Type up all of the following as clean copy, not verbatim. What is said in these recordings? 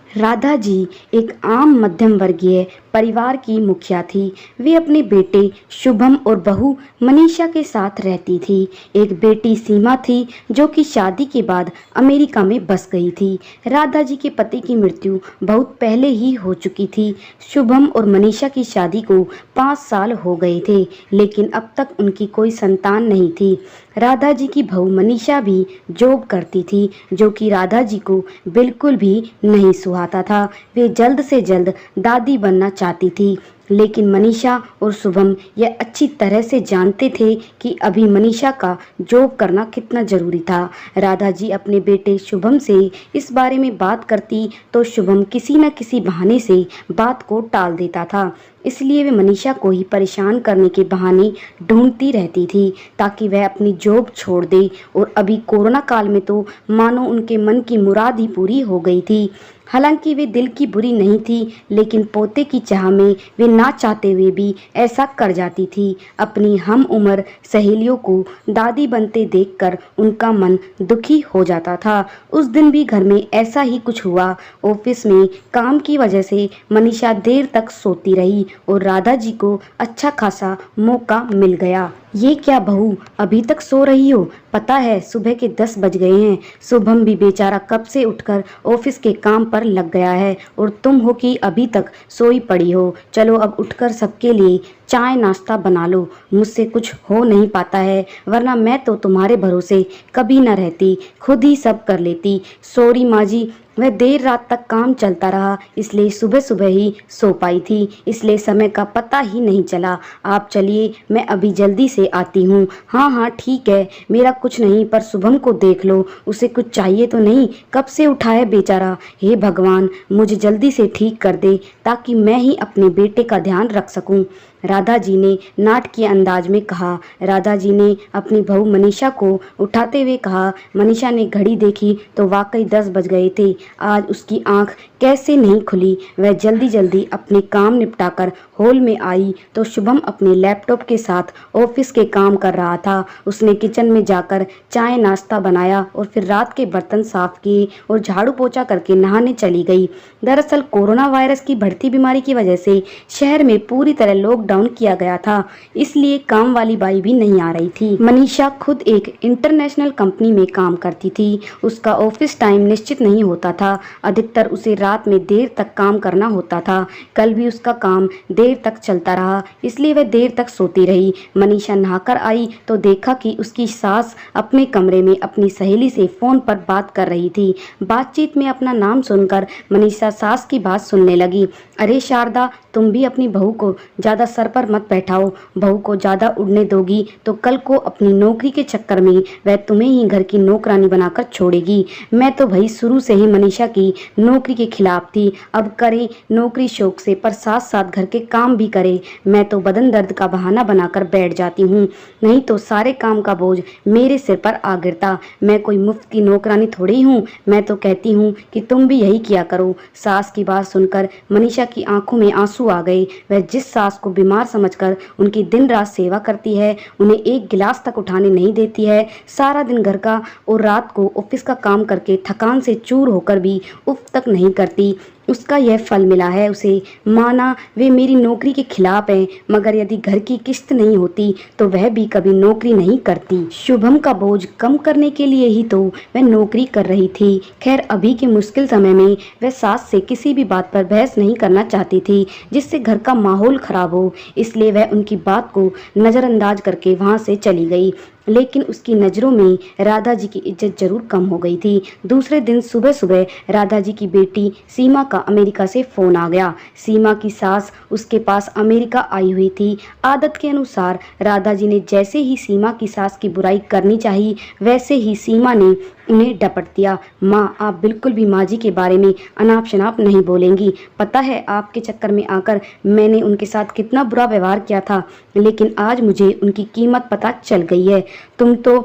राधा जी एक आम मध्यम वर्गीय परिवार की मुखिया थी। वे अपने बेटे शुभम और बहू मनीषा के साथ रहती थी। एक बेटी सीमा थी जो कि शादी के बाद अमेरिका में बस गई थी। राधा जी के पति की मृत्यु बहुत पहले ही हो चुकी थी। शुभम और मनीषा की शादी को 5 साल हो गए थे, लेकिन अब तक उनकी कोई संतान नहीं थी। राधा जी की बहू मनीषा भी जॉब करती थी, जो कि राधा जी को बिल्कुल भी नहीं सुहाता था। वे जल्द से जल्द दादी बनना चाहती थी, लेकिन मनीषा और शुभम यह अच्छी तरह से जानते थे कि अभी मनीषा का जॉब करना कितना ज़रूरी था। राधा जी अपने बेटे शुभम से इस बारे में बात करती तो शुभम किसी न किसी बहाने से बात को टाल देता था। इसलिए वे मनीषा को ही परेशान करने के बहाने ढूंढती रहती थी ताकि वह अपनी जॉब छोड़ दे। और अभी कोरोना काल में तो मानो उनके मन की मुराद ही पूरी हो गई थी। हालांकि वे दिल की बुरी नहीं थी, लेकिन पोते की चाह में वे ना चाहते हुए भी ऐसा कर जाती थी। अपनी हम उम्र सहेलियों को दादी बनते देखकर उनका मन दुखी हो जाता था। उस दिन भी घर में ऐसा ही कुछ हुआ। ऑफिस में काम की वजह से मनीषा देर तक सोती रही और राधा जी को अच्छा खासा मौका मिल गया। ये क्या बहू, अभी तक सो रही हो? पता है सुबह के 10 बज गए हैं। शुभम भी बेचारा कब से उठकर ऑफिस के काम पर लग गया है और तुम हो कि अभी तक सोई पड़ी हो। चलो अब उठकर सबके लिए चाय नाश्ता बना लो। मुझसे कुछ हो नहीं पाता है, वरना मैं तो तुम्हारे भरोसे कभी न रहती, खुद ही सब कर लेती। सॉरी माँ जी, वह देर रात तक काम चलता रहा, इसलिए सुबह सुबह ही सो पाई थी, इसलिए समय का पता ही नहीं चला। आप चलिए, मैं अभी जल्दी से आती हूँ। हाँ हाँ ठीक है, मेरा कुछ नहीं, पर शुभम को देख लो, उसे कुछ चाहिए तो नहीं? कब से उठा है बेचारा। हे भगवान, मुझे जल्दी से ठीक कर दे ताकि मैं ही अपने बेटे का ध्यान रख सकूं। राधा जी ने नाटकीय अंदाज में कहा। राधा जी ने अपनी बहू मनीषा को उठाते हुए कहा। मनीषा ने घड़ी देखी तो वाकई 10 बज गए थे। आज उसकी आंख कैसे नहीं खुली। वह जल्दी जल्दी अपने काम निपटाकर हॉल में आई तो शुभम अपने लैपटॉप के साथ ऑफिस के काम कर रहा था। उसने किचन में जाकर चाय नाश्ता बनाया और फिर रात के बर्तन साफ किए और झाड़ू पोछा करके नहाने चली गई। दरअसल कोरोना वायरस की बढ़ती बीमारी की वजह से शहर में पूरी तरह लॉकडाउन किया गया था, इसलिए काम वाली बाई भी नहीं आ रही थी। मनीषा खुद एक इंटरनेशनल कंपनी में काम करती थी। उसका ऑफिस टाइम निश्चित नहीं होता था, अधिकतर उसे रात में देर तक काम करना होता था। कल भी उसका काम देर तक चलता रहा, इसलिए वह देर तक सोती रही। मनीषा नहाकर आई तो देखा कि उसकी सास अपने कमरे में अपनी सहेली से फोन पर बात कर रही थी। बातचीत में अपना नाम सुनकर मनीषा सास की बात सुनने लगी। अरे शारदा, तुम भी अपनी बहू को ज्यादा सर पर मत बैठाओ। बहू को ज्यादा उड़ने दोगी तो कल को अपनी नौकरी के चक्कर में वह तुम्हें ही घर की नौकरानी बनाकर छोड़ेगी। मैं तो भाई शुरू से ही मनीषा की नौकरी के खिलाफ थी। अब करे नौकरी शौक से, पर साथ साथ घर के काम भी करे। मैं तो बदन दर्द का बहाना बनाकर बैठ जाती हूँ, नहीं तो सारे काम का बोझ मेरे सिर पर आ गिरता। मैं कोई मुफ्त की नौकरानी थोड़ी हूँ। मैं तो कहती हूँ कि तुम भी यही किया करो। सास की बात सुनकर मनीषा की आंखों में आंसू आ गए। वह जिस सास को बीमार समझकर उनकी दिन रात सेवा करती है, उन्हें एक गिलास तक उठाने नहीं देती है, सारा दिन घर का और रात को ऑफिस का काम करके थकान से चूर होकर भी उफ तक नहीं करती, उसका यह फल मिला है उसे। माना वे मेरी नौकरी के खिलाफ हैं, मगर यदि घर की किस्त नहीं होती तो वह भी कभी नौकरी नहीं करती। शुभम का बोझ कम करने के लिए ही तो वह नौकरी कर रही थी। खैर, अभी के मुश्किल समय में वह सास से किसी भी बात पर बहस नहीं करना चाहती थी जिससे घर का माहौल खराब हो, इसलिए वह उनकी बात को नज़रअंदाज करके वहां से चली गई। लेकिन उसकी नज़रों में राधा जी की इज्जत जरूर कम हो गई थी। दूसरे दिन सुबह सुबह राधा जी की बेटी सीमा का अमेरिका से फ़ोन आ गया। सीमा की सास उसके पास अमेरिका आई हुई थी। आदत के अनुसार राधा जी ने जैसे ही सीमा की सास की बुराई करनी चाहिए, वैसे ही सीमा ने उन्हें डपट दिया। माँ, आप बिल्कुल भी माँ जी के बारे में अनाप शनाप नहीं बोलेंगी। पता है आपके चक्कर में आकर मैंने उनके साथ कितना बुरा व्यवहार किया था, लेकिन आज मुझे उनकी कीमत पता चल गई है। तुम तो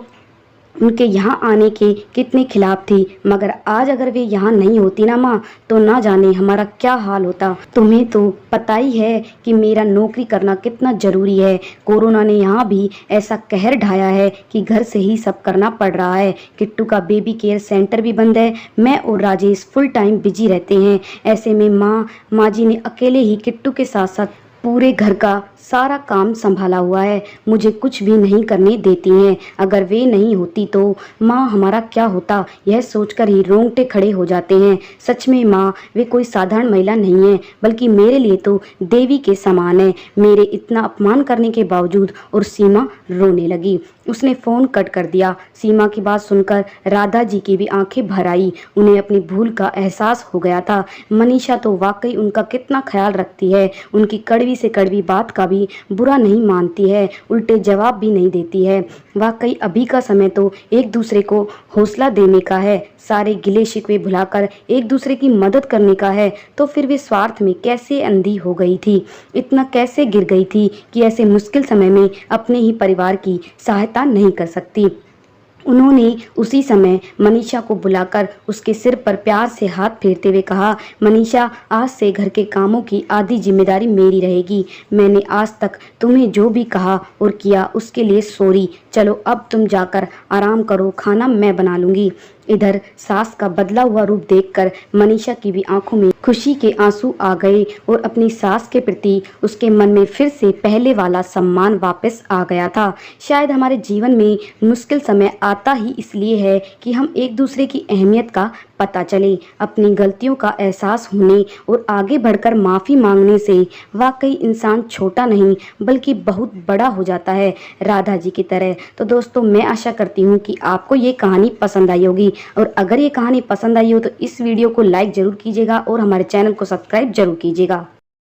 उनके यहाँ आने के कितने खिलाफ थी, मगर आज अगर वे यहाँ नहीं होती ना माँ, तो ना जाने हमारा क्या हाल होता। तुम्हें तो पता ही है कि मेरा नौकरी करना कितना जरूरी है। कोरोना ने यहाँ भी ऐसा कहर ढाया है कि घर से ही सब करना पड़ रहा है। किट्टू का बेबी केयर सेंटर भी बंद है। मैं और राजेश फुल टाइम बिजी रहते हैं। ऐसे में माँ जी ने अकेले ही किट्टू के साथ साथ पूरे घर का सारा काम संभाला हुआ है। मुझे कुछ भी नहीं करने देती हैं। अगर वे नहीं होती तो माँ हमारा क्या होता, यह सोचकर ही रोंगटे खड़े हो जाते हैं। सच में माँ, वे कोई साधारण महिला नहीं है, बल्कि मेरे लिए तो देवी के समान है। मेरे इतना अपमान करने के बावजूद। और सीमा रोने लगी। उसने फोन कट कर दिया। सीमा की बात सुनकर राधा जी की भी आंखें भर आई। उन्हें अपनी भूल का एहसास हो गया था। मनीषा तो वाकई उनका कितना ख्याल रखती है। उनकी कड़वी से कड़वी बात का भी बुरा नहीं मानती है, उल्टे जवाब भी नहीं देती है। वाकई अभी का समय तो एक दूसरे को हौसला देने का है, सारे गिले शिकवे भुलाकर एक दूसरे की मदद करने का है। तो फिर वे स्वार्थ में कैसे अंधी हो गई थी, इतना कैसे गिर गई थी कि ऐसे मुश्किल समय में अपने ही परिवार की सहायता नहीं कर सकती। उन्होंने उसी समय मनीषा को बुलाकर उसके सिर पर प्यार से हाथ फेरते हुए कहा, मनीषा, आज से घर के कामों की आधी जिम्मेदारी मेरी रहेगी। मैंने आज तक तुम्हें जो भी कहा और किया उसके लिए सॉरी। चलो अब तुम जाकर आराम करो, खाना मैं बना लूंगी। इधर सास का बदला हुआ रूप देखकर मनीषा की भी आंखों में खुशी के आंसू आ गए और अपनी सास के प्रति उसके मन में फिर से पहले वाला सम्मान वापस आ गया था। शायद हमारे जीवन में मुश्किल समय आता ही इसलिए है कि हम एक दूसरे की अहमियत का पता चले। अपनी गलतियों का एहसास होने और आगे बढ़कर माफ़ी मांगने से वाकई इंसान छोटा नहीं बल्कि बहुत बड़ा हो जाता है, राधा जी की तरह। तो दोस्तों, मैं आशा करती हूँ कि आपको ये कहानी पसंद आई होगी, और अगर ये कहानी पसंद आई हो तो इस वीडियो को लाइक ज़रूर कीजिएगा और हमारे चैनल को सब्सक्राइब जरूर कीजिएगा।